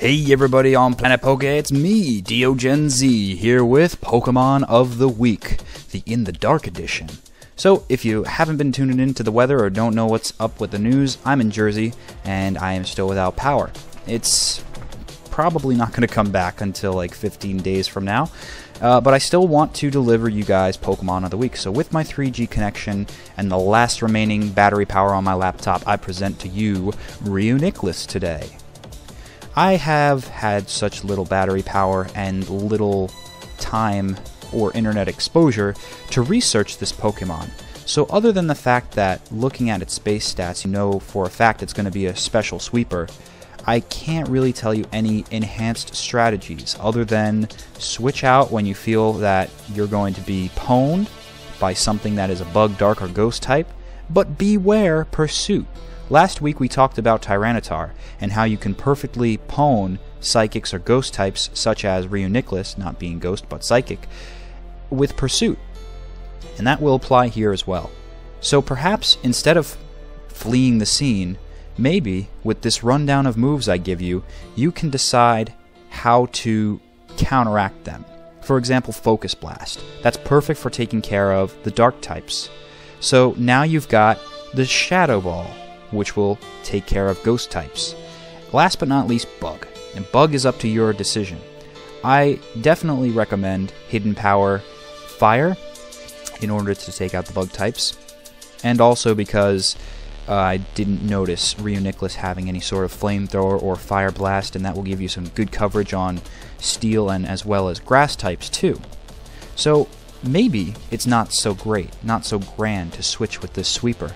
Hey everybody on Planet Poke, it's me, DeoGenZ, here with Pokemon of the Week, the In the Dark edition. So, if you haven't been tuning into the weather or don't know what's up with the news, I'm in Jersey, and I am still without power. It's probably not going to come back until like 15 days from now, but I still want to deliver you guys Pokemon of the Week. So with my 3G connection and the last remaining battery power on my laptop, I present to you Reuniclus today. I have had such little battery power and little time or internet exposure to research this Pokemon. So other than the fact that looking at its base stats, you know for a fact it's going to be a special sweeper, I can't really tell you any enhanced strategies other than switch out when you feel that you're going to be pwned by something that is a bug, dark, or ghost type, but beware pursuit. Last week we talked about Tyranitar and how you can perfectly pwn psychics or ghost types such as Reuniclus, not being ghost but psychic, with pursuit. And that will apply here as well. So perhaps instead of fleeing the scene, maybe with this rundown of moves I give you, you can decide how to counteract them. For example, Focus Blast. That's perfect for taking care of the dark types. So now you've got the Shadow Ball, which will take care of ghost types. Last but not least, Bug. And Bug is up to your decision. I definitely recommend Hidden Power Fire in order to take out the bug types, and also because I didn't notice Reuniclus having any sort of flamethrower or fire blast, and that will give you some good coverage on steel and as well as grass types too. So maybe it's not so great, not so grand to switch with this sweeper.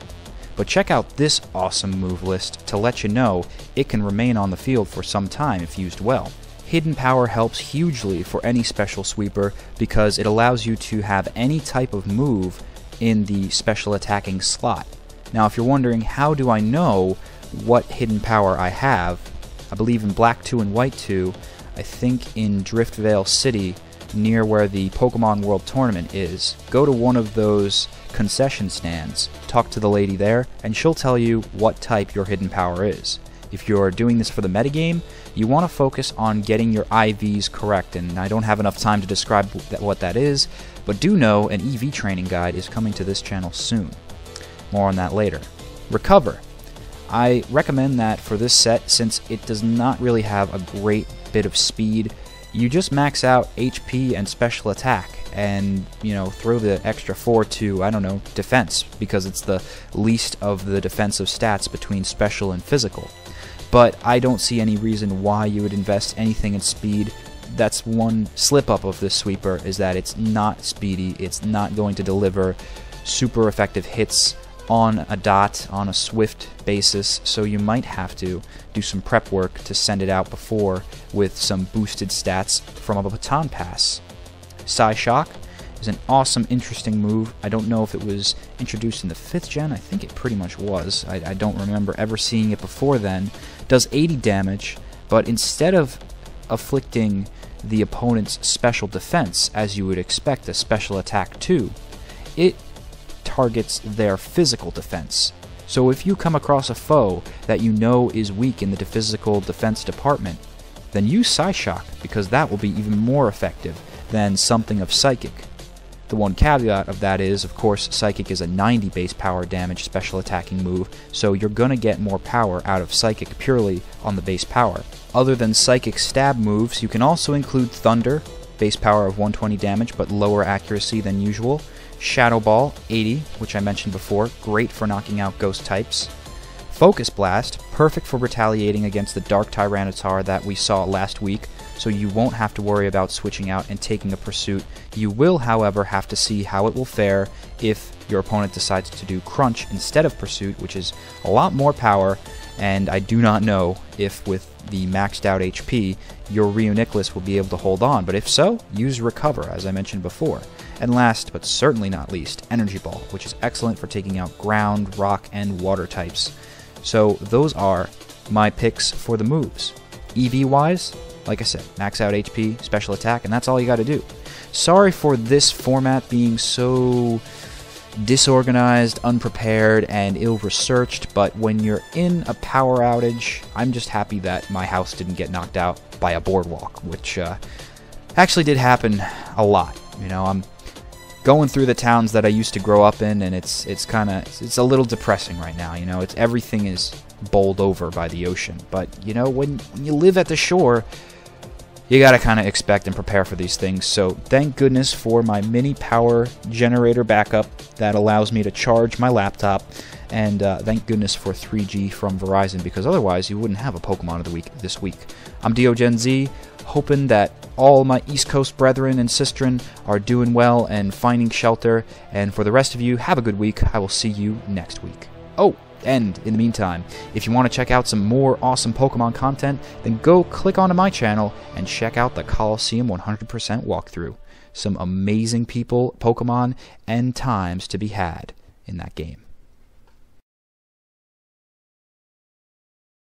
But check out this awesome move list to let you know it can remain on the field for some time if used well. Hidden Power helps hugely for any special sweeper because it allows you to have any type of move in the special attacking slot. Now if you're wondering how do I know what Hidden Power I have, I believe in Black 2 and White 2, I think in Driftvale City near where the Pokemon World Tournament is. Go to one of those concession stands, talk to the lady there, and she'll tell you what type your Hidden Power is. If you're doing this for the metagame, you want to focus on getting your IVs correct, and I don't have enough time to describe what that is, but do know an EV training guide is coming to this channel soon. More on that later. Recover. I recommend that for this set, since it does not really have a great bit of speed, you just max out HP and special attack and, throw the extra 4 to, I don't know, defense, because it's the least of the defensive stats between special and physical. But I don't see any reason why you would invest anything in speed. That's one slip up of this sweeper, is that it's not speedy, it's not going to deliver super effective hits on a dot, on a swift basis, so you might have to do some prep work to send it out before with some boosted stats from a baton pass. Psyshock is an awesome, interesting move. I don't know if it was introduced in the 5th gen, I think it pretty much was. I don't remember ever seeing it before then. Does 80 damage, but instead of afflicting the opponent's special defense, as you would expect a special attack to, it targets their physical defense. So if you come across a foe that you know is weak in the physical defense department, then use Psyshock, because that will be even more effective than something of Psychic. The one caveat of that is, of course, Psychic is a 90 base power damage special attacking move, so you're gonna get more power out of Psychic purely on the base power. Other than Psychic stab moves, you can also include Thunder, base power of 120 damage but lower accuracy than usual, Shadow Ball, 80, which I mentioned before, great for knocking out ghost types. Focus Blast, perfect for retaliating against the Dark Tyranitar that we saw last week, so you won't have to worry about switching out and taking a pursuit. You will, however, have to see how it will fare if your opponent decides to do Crunch instead of Pursuit, which is a lot more power, and I do not know if with the maxed out HP, your Reuniclus will be able to hold on, but if so, use Recover, as I mentioned before. And last, but certainly not least, Energy Ball, which is excellent for taking out ground, rock, and water types. So those are my picks for the moves. EV-wise, like I said, max out HP, special attack, and that's all you gotta do. Sorry for this format being so disorganized, unprepared, and ill-researched, but when you're in a power outage, I'm just happy that my house didn't get knocked out by a boardwalk, which actually did happen a lot. You know, I'm going through the towns that I used to grow up in, and it's a little depressing right now. You know, everything is bowled over by the ocean, but you know, when you live at the shore, you gotta kind of expect and prepare for these things. So thank goodness for my mini power generator backup that allows me to charge my laptop, and thank goodness for 3G from Verizon, because otherwise you wouldn't have a Pokemon of the Week this week. I'm DeoGenZ, hoping that all my East Coast brethren and sistren are doing well and finding shelter, and for the rest of you, have a good week. I will see you next week. Oh, and in the meantime, if you want to check out some more awesome Pokemon content, then go click onto my channel and check out the Coliseum 100% walkthrough. Some amazing people, Pokemon, and times to be had in that game.